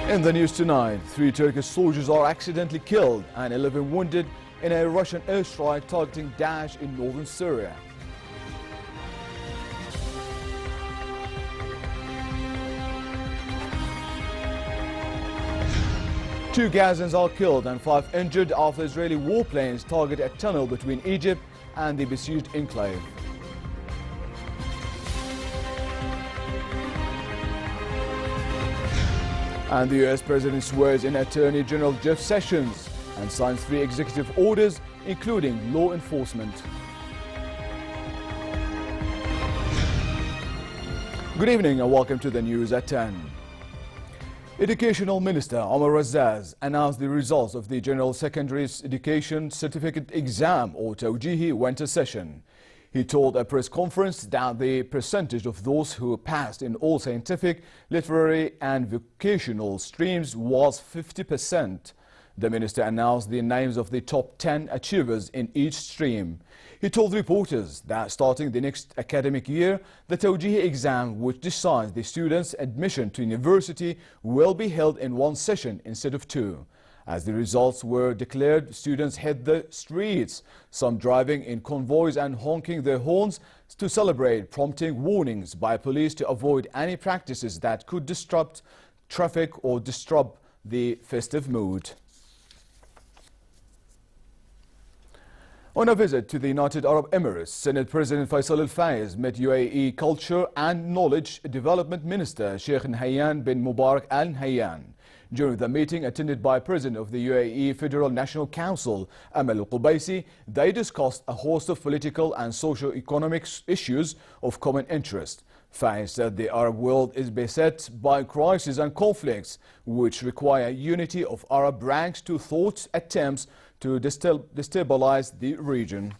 In the news tonight, 3 Turkish soldiers are accidentally killed and 11 wounded in a Russian airstrike targeting Daesh in northern Syria. Two Gazans are killed and 5 injured after Israeli warplanes target a tunnel between Egypt and the besieged enclave. And the US President swears in Attorney General Jeff Sessions and signs 3 executive orders, including law enforcement. Good evening and welcome to the news at 10. Educational Minister Omar Razaz announced the results of the General Secondary Education Certificate Exam or Tawjihi winter session. He told a press conference that the percentage of those who passed in all scientific, literary and vocational streams was 50%. The minister announced the names of the top 10 achievers in each stream. He told reporters that starting the next academic year, the Tawjihi exam, which decides the students' admission to university, will be held in 1 session instead of 2. As the results were declared, students hit the streets, some driving in convoys and honking their horns to celebrate, prompting warnings by police to avoid any practices that could disrupt traffic or disturb the festive mood. On a visit to the United Arab Emirates, Senate President Faisal Al-Faiz met UAE Culture and Knowledge Development Minister Sheikh Nahyan bin Mubarak Al Nahyan. During the meeting attended by President of the UAE Federal National Council, Amal Al-Qubaisi, they discussed a host of political and socio-economic issues of common interest. Faiz said the Arab world is beset by crises and conflicts which require unity of Arab ranks to thwart attempts to destabilize the region.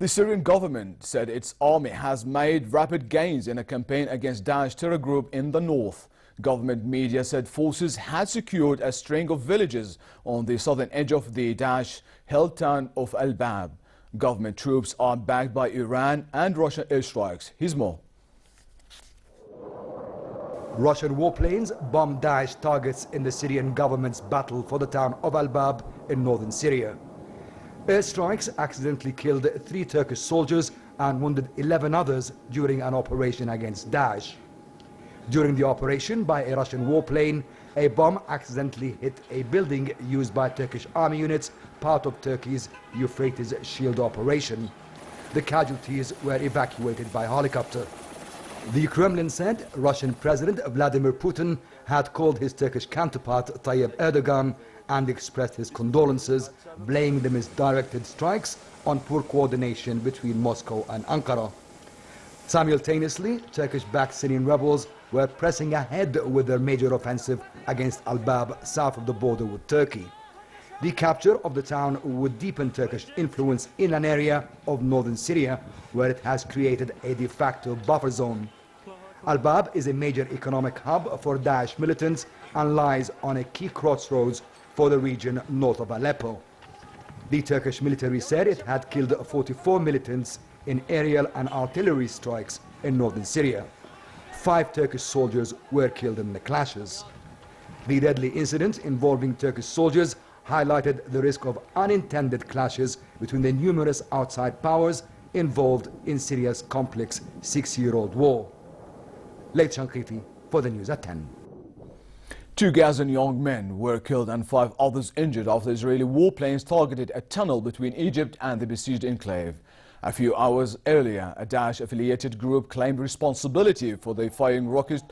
The Syrian government said its army has made rapid gains in a campaign against Daesh terror group in the north. Government media said forces had secured a string of villages on the southern edge of the Daesh-held town of Al-Bab. Government troops are backed by Iran and Russian airstrikes. Here's more. Russian warplanes bombed Daesh targets in the Syrian government's battle for the town of Al-Bab in northern Syria. Airstrikes accidentally killed 3 Turkish soldiers and wounded 11 others during an operation against Daesh. During the operation by a Russian warplane, a bomb accidentally hit a building used by Turkish army units, part of Turkey's Euphrates Shield operation. The casualties were evacuated by helicopter. The Kremlin said Russian President Vladimir Putin had called his Turkish counterpart Tayyip Erdogan and expressed his condolences, blaming the misdirected strikes on poor coordination between Moscow and Ankara. Simultaneously, Turkish-backed Syrian rebels were pressing ahead with their major offensive against Al-Bab south of the border with Turkey. The capture of the town would deepen Turkish influence in an area of northern Syria where it has created a de facto buffer zone. Al-Bab is a major economic hub for Daesh militants and lies on a key crossroads for the region north of Aleppo. The Turkish military said it had killed 44 militants in aerial and artillery strikes in northern Syria. 5 Turkish soldiers were killed in the clashes. The deadly incident involving Turkish soldiers highlighted the risk of unintended clashes between the numerous outside powers involved in Syria's complex 6-year-old war. Late Shankiti for the news at 10. 2 Gazan young men were killed and 5 others injured after Israeli warplanes targeted a tunnel between Egypt and the besieged enclave. A few hours earlier, a Daesh-affiliated group claimed responsibility for the firing rockets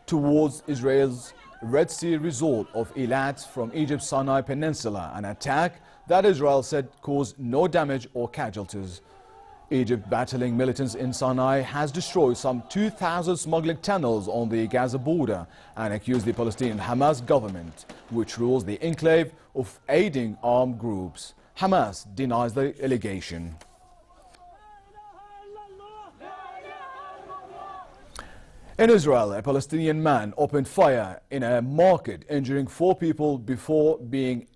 towards Israel's Red Sea resort of Eilat from Egypt's Sinai Peninsula, an attack that Israel said caused no damage or casualties. Egypt, battling militants in Sinai, has destroyed some 2,000 smuggling tunnels on the Gaza border and accused the Palestinian Hamas government, which rules the enclave, of aiding armed groups. Hamas denies the allegation. In Israel, a Palestinian man opened fire in a market, injuring 4 people before being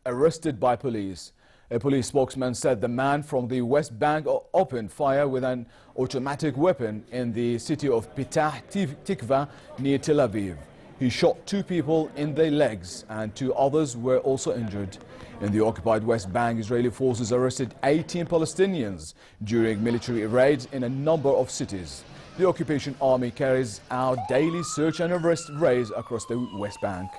arrested by police. A police spokesman said the man from the West Bank opened fire with an automatic weapon in the city of Petah Tikva near Tel Aviv. He shot 2 people in the legs and 2 others were also injured. In the occupied West Bank, Israeli forces arrested 18 Palestinians during military raids in a number of cities. The occupation army carries out daily search and arrest raids across the West Bank.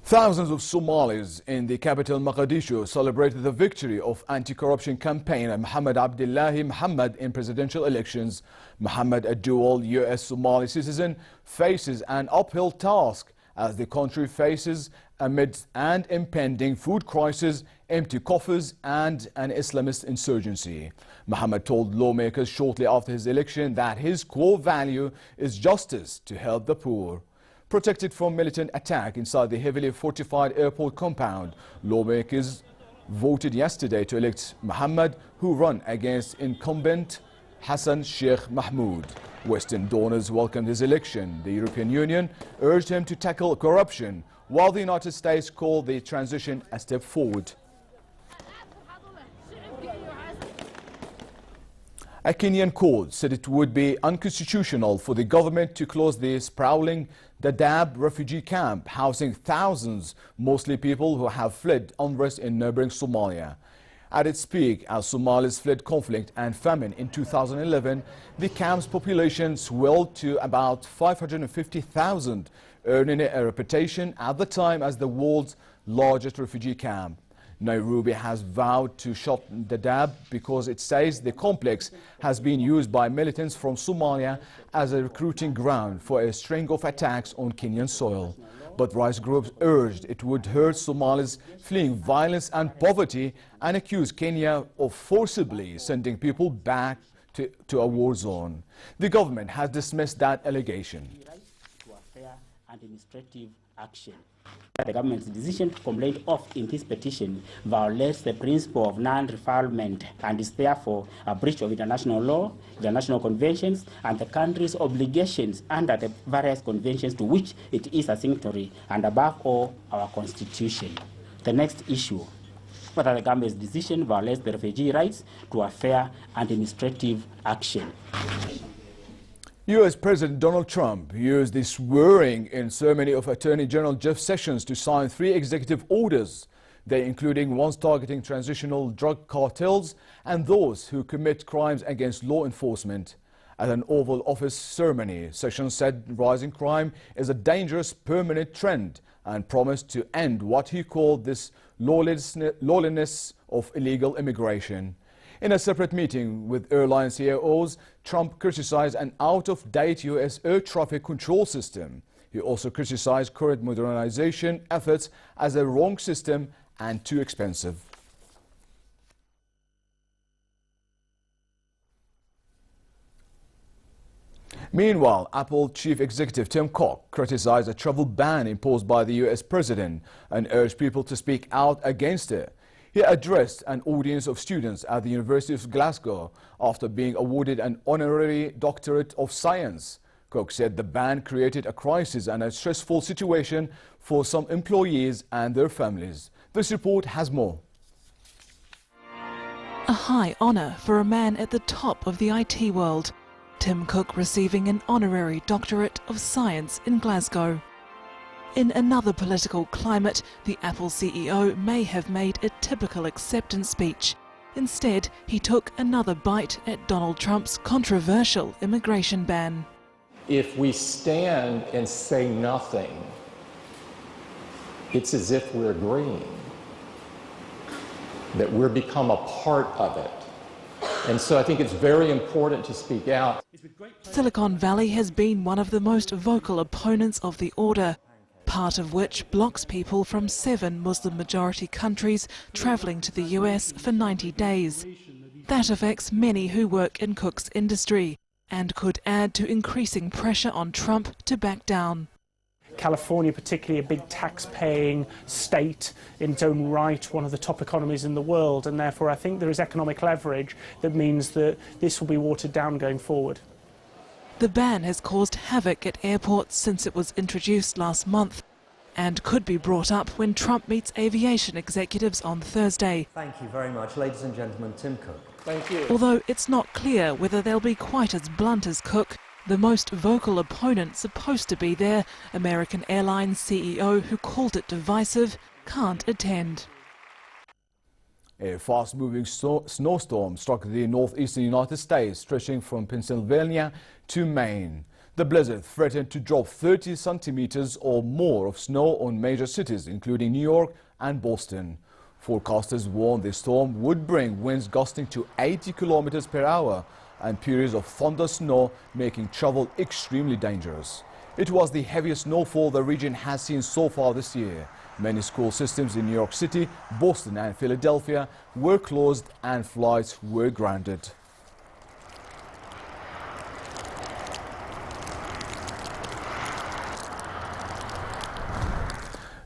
Thousands of Somalis in the capital Mogadishu celebrated the victory of anti-corruption campaigner Mohammed Abdullahi Mohammed in presidential elections. Mohammed, a dual U.S. Somali citizen, faces an uphill task as the country faces amid an impending food crisis, empty coffers and an Islamist insurgency. Mohammed told lawmakers shortly after his election that his core value is justice to help the poor. Protected from militant attack inside the heavily fortified airport compound, lawmakers voted yesterday to elect Mohammed, who ran against incumbent Hassan Sheikh Mahmoud. Western donors welcomed his election. The European Union urged him to tackle corruption, while the United States called the transition a step forward. A Kenyan court said it would be unconstitutional for the government to close the sprawling Dadaab refugee camp, housing thousands, mostly people who have fled unrest in neighboring Somalia. At its peak, as Somalis fled conflict and famine in 2011, the camp's population swelled to about 550,000, earning a reputation at the time as the world's largest refugee camp. Nairobi has vowed to shut Dadaab because it says the complex has been used by militants from Somalia as a recruiting ground for a string of attacks on Kenyan soil. But rights groups urged it would hurt Somalis fleeing violence and poverty and accused Kenya of forcibly sending people back to a war zone. The government has dismissed that allegation. Administrative action. The government's decision to complain of in this petition violates the principle of non-refoulement and is therefore a breach of international law, international conventions, and the country's obligations under the various conventions to which it is a signatory, and above all, our constitution. The next issue, whether the government's decision violates the refugee rights to a fair administrative action. U.S. President Donald Trump used the swearing-in ceremony of Attorney General Jeff Sessions to sign 3 executive orders, they including ones targeting transitional drug cartels and those who commit crimes against law enforcement. At an Oval Office ceremony, Sessions said rising crime is a dangerous permanent trend and promised to end what he called this lawlessness of illegal immigration. In a separate meeting with airline CEOs, Trump criticized an out-of-date U.S. air traffic control system. He also criticized current modernization efforts as a wrong system and too expensive. Meanwhile, Apple chief executive Tim Cook criticized a travel ban imposed by the U.S. president and urged people to speak out against it. He addressed an audience of students at the University of Glasgow after being awarded an honorary doctorate of science. Cook said the ban created a crisis and a stressful situation for some employees and their families. This report has more. A high honour for a man at the top of the IT world. Tim Cook receiving an honorary doctorate of science in Glasgow. In another political climate, the Apple CEO may have made a typical acceptance speech. Instead, he took another bite at Donald Trump's controversial immigration ban. If we stand and say nothing, it's as if we're agreeing, that we're become a part of it. And so I think it's very important to speak out. Silicon Valley has been one of the most vocal opponents of the order, part of which blocks people from 7 Muslim-majority countries travelling to the US for 90 days. That affects many who work in Cook's industry and could add to increasing pressure on Trump to back down. California, particularly a big tax-paying state in its own right, one of the top economies in the world, and therefore I think there is economic leverage that means that this will be watered down going forward. The ban has caused havoc at airports since it was introduced last month and could be brought up when Trump meets aviation executives on Thursday. Thank you very much. Ladies and gentlemen, Tim Cook. Thank you. Although it's not clear whether they'll be quite as blunt as Cook, the most vocal opponent supposed to be there, American Airlines CEO who called it divisive, can't attend. A fast-moving snowstorm struck the northeastern United States, stretching from Pennsylvania to Maine. The blizzard threatened to drop 30 centimeters or more of snow on major cities, including New York and Boston. Forecasters warned the storm would bring winds gusting to 80 kilometers per hour and periods of thunder snow, making travel extremely dangerous. It was the heaviest snowfall the region has seen so far this year. Many school systems in New York City, Boston and Philadelphia were closed and flights were grounded.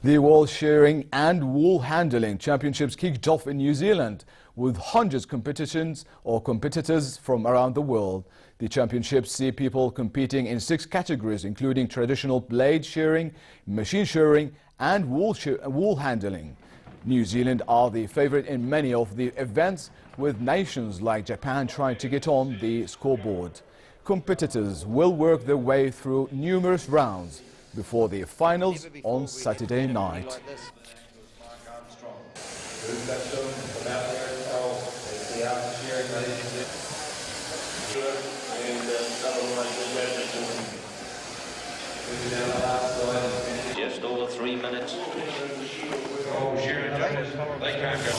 The World Shearing and Wool Handling Championships kicked off in New Zealand with hundreds of competitors from around the world. The championships see people competing in 6 categories, including traditional blade shearing, machine shearing and wool handling. New Zealand are the favorite in many of the events, with nations like Japan trying to get on the scoreboard. Competitors will work their way through numerous rounds before the finals on Saturday night. Just over 3 minutes. They can't go.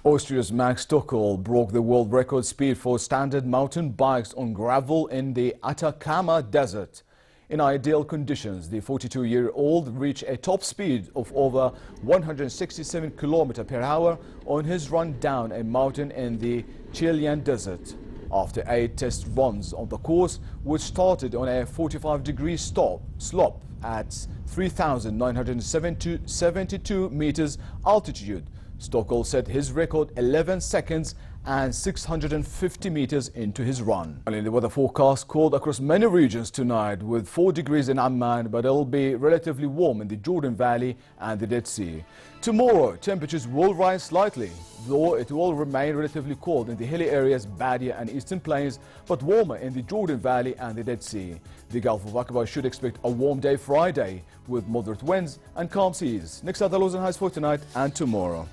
Austria's Max Tuchel broke the world record speed for standard mountain bikes on gravel in the Atacama Desert. In ideal conditions, the 42-year-old reached a top speed of over 167 km per hour on his run down a mountain in the Chilean desert. After 8 test runs on the course, which started on a 45-degree slope at 3,972 meters altitude, Tuchel set his record 11 seconds and 650 meters into his run. In the weather forecast, cold across many regions tonight with 4 degrees in Amman, but it'll be relatively warm in the Jordan Valley and the Dead Sea. Tomorrow, temperatures will rise slightly, though it will remain relatively cold in the hilly areas, Badia and Eastern Plains, but warmer in the Jordan Valley and the Dead Sea. The Gulf of Aqaba should expect a warm day Friday with moderate winds and calm seas. Next are the lows and highs for tonight and tomorrow.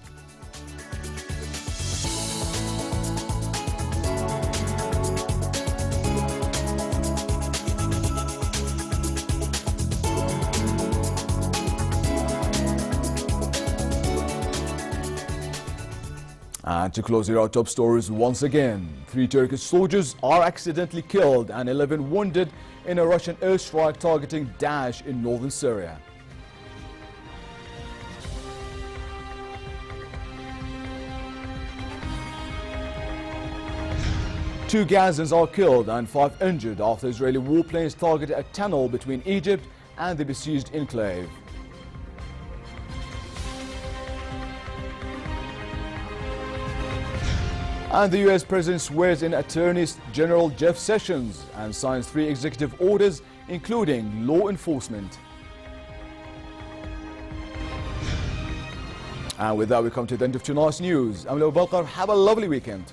And to close our top stories once again, 3 Turkish soldiers are accidentally killed and 11 wounded in a Russian airstrike targeting Daesh in northern Syria. Two Gazans are killed and 5 injured after Israeli warplanes targeted a tunnel between Egypt and the besieged enclave. And the U.S. President swears in Attorney General Jeff Sessions and signs 3 executive orders, including law enforcement. And with that, we come to the end of tonight's news. I'm Leo Balkar. Have a lovely weekend.